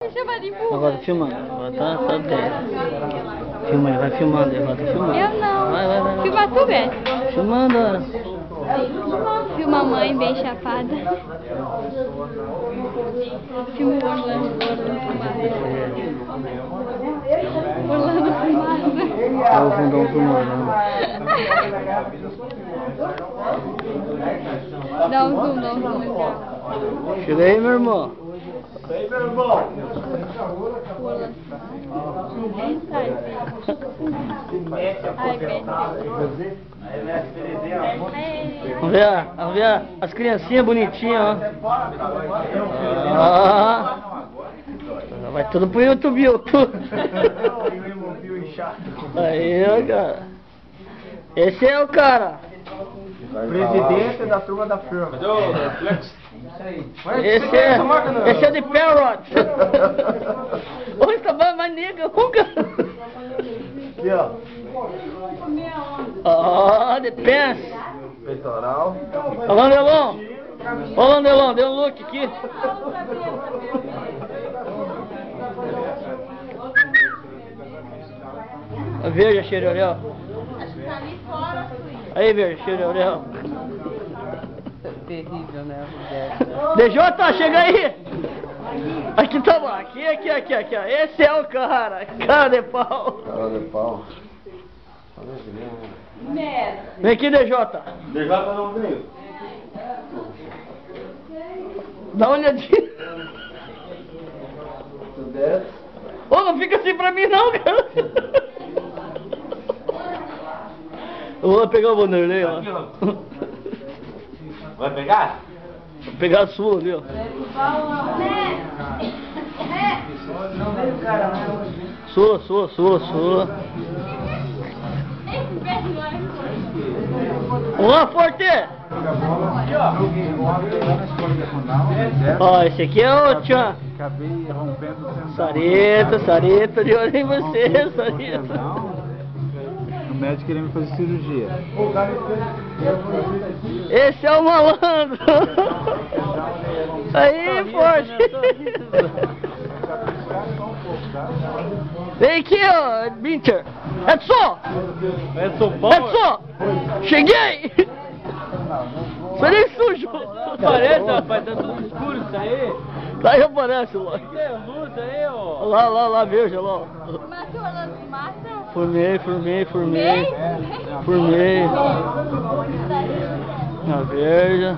Agora tá filmando, agora tá 10. Filma aí, vai filmando, agora tá filmando. Eu não. Vai. Filma tu, Beto. Filmando, olha. Filma a mãe bem chapada. Filma o Orlando fumado. Orlando fumado. Olha o fundão filmando. Dá um zoom legal. Chega aí, meu irmão. E aí, meu irmão? O Orlando. Ai, Beto. Vamos ver as criancinhas bonitinhas, ó. Vai tudo pro YouTube. Aí, ó, cara. Esse é o cara. Presidente da turma da firma. Esse é de Parrot. Ô, essa banda mais negra, nunca. Aqui, ó. Ó, de pence. Peitoral. Ô, Landelon. Ô, Landelon, dê um look aqui. Veja, Xerorel. Aí, veja, Xerorel. Terrível, né? DJ, chega aí! Aqui tá bom, aqui, ó. Esse é o cara de pau. Cara de pau. Vem aqui, DJ. DJ não veio. Dá uma olhadinha. Ô, não fica assim pra mim não, cara. Eu vou pegar o Vanderlei lá. Vai pegar? Vou pegar a sua ali, ó. Sua. Ó, Forte! Ó, esse aqui é o Tchan. Acabei rompendo o Sareta, de olho em você, Sareta. O médico queria me fazer cirurgia. Esse é o malandro. Aí, Forte. Vem aqui, ó, Binter. Edson! Cheguei! Você nem sujo! Parece, rapaz, tá tudo escuro isso aí. Daí aparece lá. Tem luz aí, ó. Lá, veja lá. Matou, Orlando, mata. Formei. Na veja.